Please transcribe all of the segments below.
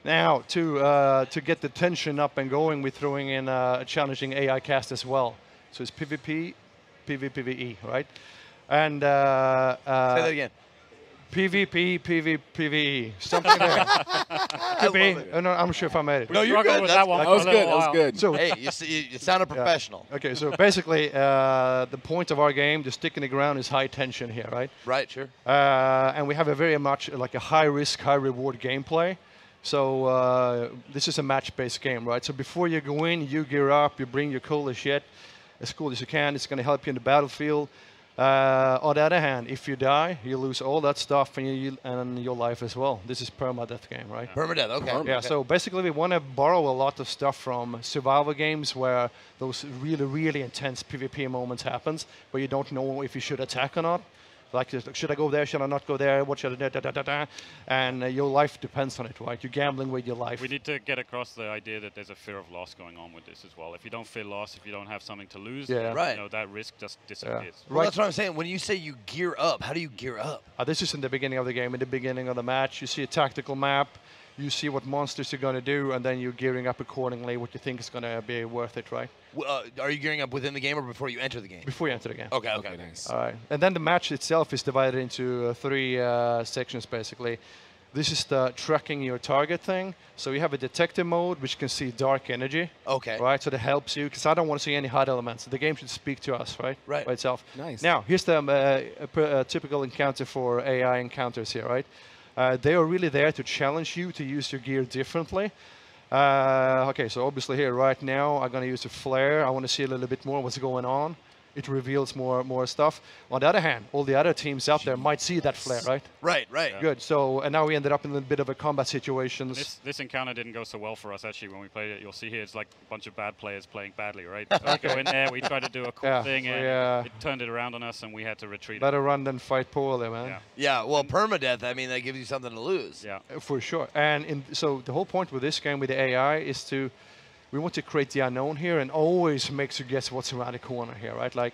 Now, to get the tension up and going, we're throwing in a challenging AI cast as well. So it's PvP, PvPvE, right? And Say that again. PvP, PvPvE, something there. Could be. No, I'm sure if I made it. No, you're good. With that one. That was good. That was good. So, Hey, you sounded professional. okay, so basically, the point of our game, the stick in the ground, is high tension here, right? Right, sure. And we have a very much like a high risk, high reward gameplay. So this is a match-based game, right? So before you go in, you gear up, you bring your coolest shit, as cool as you can. It's going to help you in the battlefield. On the other hand, if you die, you lose all that stuff and your life as well. This is permadeath game, right? Permadeath, okay. Yeah, okay. so basically we want to borrow a lot of stuff from survival games where those really, really intense PvP moments happens, where you don't know if you should attack or not. Like, should I go there? Should I not go there? What should I do? And your life depends on it, right? You're gambling with your life. We need to get across the idea that there's a fear of loss going on with this as well. If you don't feel lost, if you don't have something to lose, Right. you know, that risk just disappears. Well, Right. that's what I'm saying. When you say you gear up, how do you gear up? This is in the beginning of the game. In the beginning of the match, you see a tactical map. You see what monsters you're going to do, and then you're gearing up accordingly what you think is going to be worth it, right? Are you gearing up within the game or before you enter the game? Before you enter the game. Okay, okay. Nice. All right. And then the match itself is divided into three sections, basically. This is the tracking your target thing. So you have a detective mode, which can see dark energy. Okay. Right, so that helps you, because I don't want to see any hard elements. The game should speak to us, right? Right. By itself. Nice. Now, here's the typical encounter for AI encounters here, right? They are really there to challenge you to use your gear differently. Okay, so obviously here right now, I'm going to use a flare. I want to see a little bit more what's going on. It reveals more stuff. On the other hand, all the other teams out there might see that flare, right? Right, right. Yeah. Good. So, and now we ended up in a bit of a combat situation. This encounter didn't go so well for us, actually, when we played it. You'll see here it's like a bunch of bad players playing badly, right? So we go in there, we tried to do a cool thing, and it turned it around on us, and we had to retreat. Better run than fight poorly, man. Yeah. Yeah, well, permadeath, I mean, that gives you something to lose. Yeah. For sure. And so the whole point with this game with the AI is we want to create the unknown here and always makes you guess what's around the corner here, right? Like,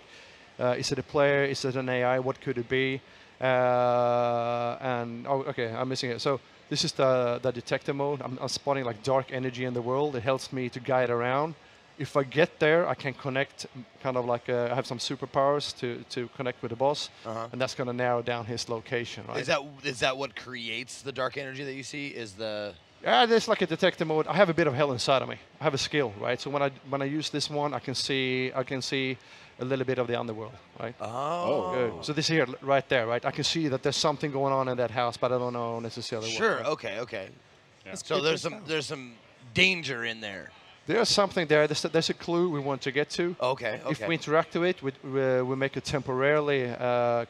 is it a player? Is it an AI? What could it be? Okay, I'm missing it. So this is the detector mode. I'm spotting like dark energy in the world. It helps me to guide around. If I get there, I can connect, kind of like I have some superpowers to connect with the boss, and that's going to narrow down his location, right? Is that what creates the dark energy that you see? Is the Yeah, there's like a detector mode. I have a bit of hell inside of me. I have a skill, right? So when I use this one, I can see a little bit of the underworld, right? Oh. Good. So this here, right there, right? I can see that there's something going on in that house, but I don't know necessarily Sure. what. Okay. Okay. Yeah. So there's some danger in there. There's something there. There's a clue we want to get to. Okay. Okay. If we interact with it, we make a temporarily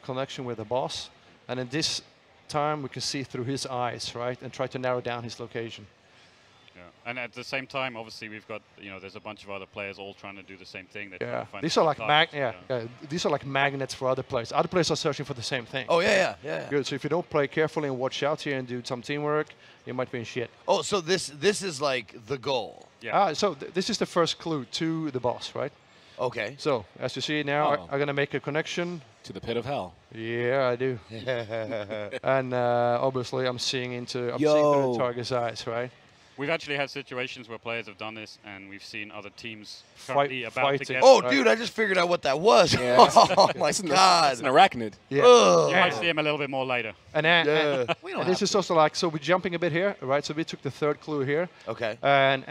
connection with the boss, and in this time we can see through his eyes, right, and try to narrow down his location. Yeah. And at the same time, obviously, we've got, there's a bunch of other players all trying to do the same thing. Yeah. These are like these are like magnets for other players. Other players are searching for the same thing. Oh yeah. Good. So if you don't play carefully and watch out here and do some teamwork, you might be in shit. Oh, so this is like the goal. Yeah. So this is the first clue to the boss, right? Okay. So as you see now, I'm gonna make a connection To the pit of hell. Yeah, I do. And obviously, I'm seeing through the target's eyes, right? We've actually had situations where players have done this, and we've seen other teams fighting. about to get. Oh, dude, I just figured out what that was. Yeah, oh my God! It's an arachnid. Yeah. You might see him a little bit more later. And this is also like, so we're jumping a bit here, right? So we took the third clue here. Okay. And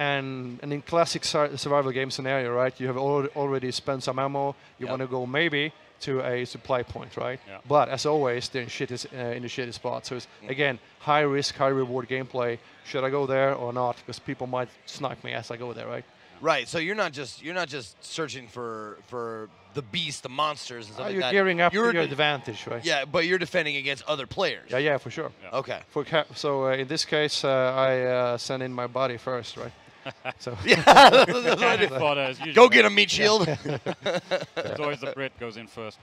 in classic survival game scenario, right? You have already spent some ammo. You want to go maybe to a supply point, right? Yeah. But as always, they're in the shitty spot. So it's again high risk, high reward gameplay. Should I go there or not? Because people might snipe me as I go there, right? Right. So you're not just searching for the beast, the monsters, and stuff like you're that. gearing up to your advantage, right? Yeah, but you're defending against other players. Yeah, for sure. Yeah. Okay. So in this case, I send in my body first, right? So Go get a meat shield. It's always the Brit goes in first.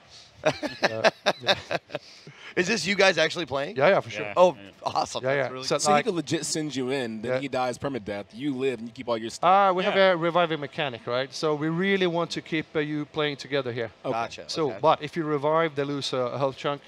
Is this you guys actually playing? Yeah, for sure. Yeah. Oh, awesome. Yeah, That's really So, So he could legit send you in, then he dies permadeath. You live and you keep all your stuff. we have a reviving mechanic, right? So we really want to keep you playing together here. Gotcha. So, okay. but if you revive, they lose a health chunk.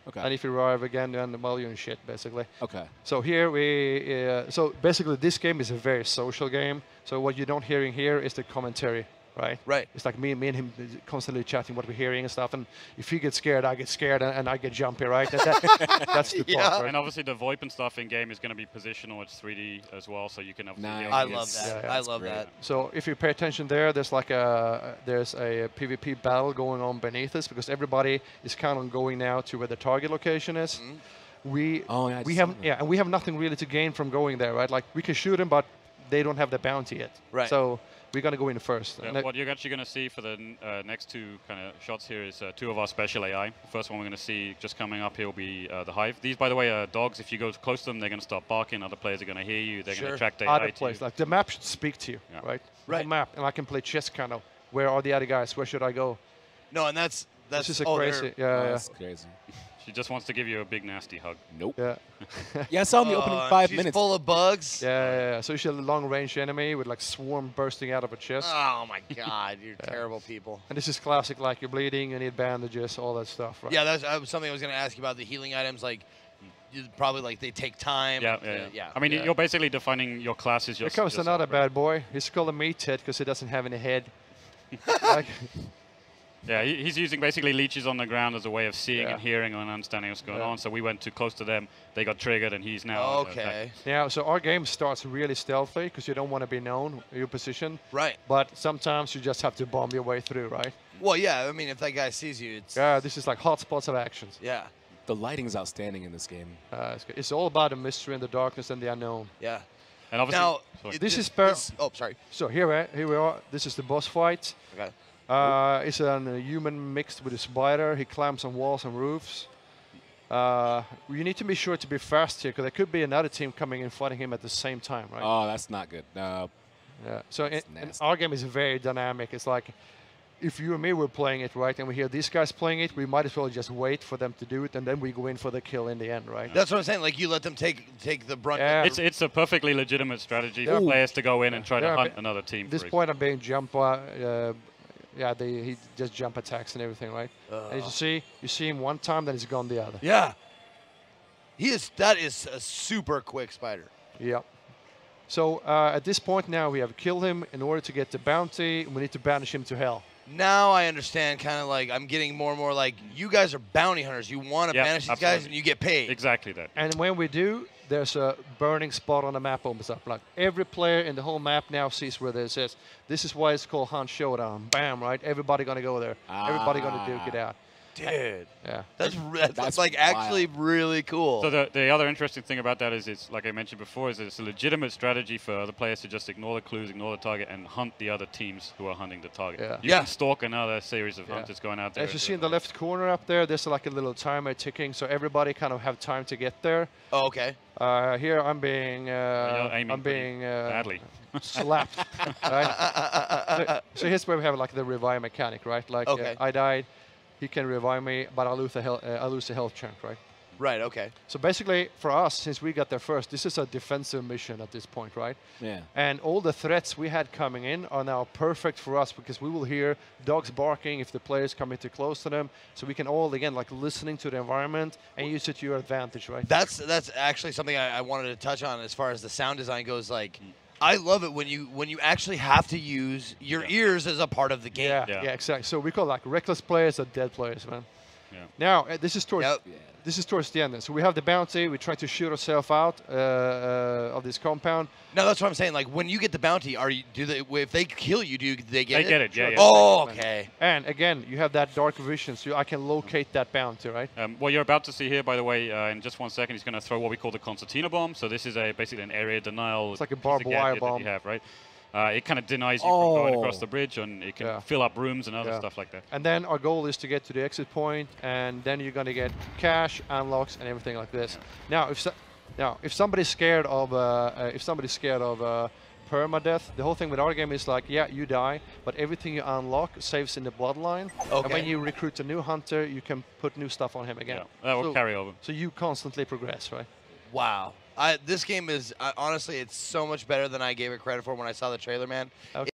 Okay. And if you revive again, then well, you're in shit, basically. Okay. So here so basically this game is a very social game. So what you don't hearing here is the commentary, right? Right. It's like me and him constantly chatting what we're hearing and stuff. And if he gets scared, I get scared, and I get jumpy, right? That's the part. Right? And obviously the VoIP and stuff in game is going to be positional. It's 3D as well, so you can obviously. Nice. I love that. Yeah, I love that. So if you pay attention there, there's like a PvP battle going on beneath us because everybody is kind of going now to where the target location is. We have nothing really to gain from going there, right? Like we can shoot them, but they don't have the bounty yet. Right. So we're gonna go in first. Yeah, what you're actually going to see for the next two kind of shots here is two of our special AI. The first one we're going to see just coming up here will be the Hive. These, by the way, are dogs. If you go close to them, they're going to start barking. Other players are going to hear you. They're going to attract AI Other to players, you. like the map should speak to you, right? Right. The map, and I can play chess kind of. Where are the other guys? Where should I go? No, and that's This is a crazy. That's crazy. She just wants to give you a big nasty hug. Nope. Yeah. Yeah, I saw in the opening 5 she's minutes. full of bugs. Yeah. So she's a long-range enemy with like swarm bursting out of her chest. Oh my God, you're terrible people. And this is classic, like you're bleeding, you need bandages, all that stuff, right? Yeah, that's something I was going to ask you about the healing items. Like, probably like they take time. Yeah. I mean, you're basically defining your class as your. Here comes another bad boy. He's called a meathead because he doesn't have any head. Like, yeah, he's using basically leeches on the ground as a way of seeing and hearing and understanding what's going on. So we went too close to them. They got triggered, and he's now. Okay. Yeah, so our game starts really stealthy because you don't want to be known your position. Right. But sometimes you just have to bomb your way through, right? Well, yeah. I mean, if that guy sees you, it's. Yeah, this is like hotspots of actions. Yeah. The lighting's outstanding in this game. It's all about the mystery and the darkness and the unknown. Yeah. And obviously, now, sorry. So here we are. This is the boss fight. Okay. It's a human mixed with a spider. He climbs on walls and roofs. You need to be sure to be fast here because there could be another team coming in fighting him at the same time, right? Oh, that's not good. Yeah. So our game is very dynamic. It's like if you and me were playing it, right, and we hear these guys playing it, we might as well just wait for them to do it, and then we go in for the kill in the end, right? That's what I'm saying. Like you let them take the brunt. Yeah. It's a perfectly legitimate strategy for players to go in and try to hunt another team. At this point, I'm being jumped. He just jump attacks and everything, right? And you see him one time, then he's gone the other. Yeah. That is a super quick spider. Yeah. So at this point now, we have killed him. In order to get the bounty, we need to banish him to hell. Now I understand, kind of like I'm getting more and more like you guys are bounty hunters. You want to banish these guys, and you get paid. Exactly that. And when we do, there's a burning spot on the map opens up. Like every player in the whole map now sees where this is. This is why it's called Hunt Showdown. Bam, right? Everybody gonna go there. Everybody gonna duke it out. Dude. Yeah. That's like actually really cool. So the other interesting thing about that is it's, like I mentioned before, is it's a legitimate strategy for other players to just ignore the clues, ignore the target, and hunt the other teams who are hunting the target. Yeah. You can stalk another series of hunters going out there. As you see in the left corner up there, there's like a little timer ticking, so everybody kind of have time to get there. Oh, okay. Here I'm being badly slapped. Right? So here's where we have like the revive mechanic, right? Like I died. He can revive me, but I lose a health chunk, right? Right, okay. So basically, for us, since we got there first, this is a defensive mission at this point, right? Yeah. And all the threats we had coming in are now perfect for us because we will hear dogs barking if the players come in too close to them. So we can all, again, like listening to the environment and use it to your advantage, right? That's actually something I wanted to touch on as far as the sound design goes. Like, I love it when you actually have to use your ears as a part of the game. Yeah, exactly. So we call like reckless players or dead players, man. Yeah. Now this is towards the end. So we have the bounty. We try to shoot ourselves out of this compound. No, that's what I'm saying. Like when you get the bounty, if they kill you, do they get it? They get it. Yeah. Oh, okay. And again, you have that dark vision, so I can locate that bounty, right? What you're about to see here, by the way, in just 1 second, he's going to throw what we call the concertina bomb. So this is basically an area denial. It's like a barbed wire bomb. That you have, right? It kind of denies you from going across the bridge, and it can fill up rooms and other stuff like that. And then our goal is to get to the exit point, and then you're going to get cash, unlocks, and everything like this. Yeah. Now, if somebody's scared of permadeath, the whole thing with our game is like, yeah, you die, but everything you unlock saves in the bloodline. Okay. And when you recruit a new hunter, you can put new stuff on him again. Yeah, that will carry over. So you constantly progress, right? Wow. This game is honestly, it's so much better than I gave it credit for when I saw the trailer, man. Okay.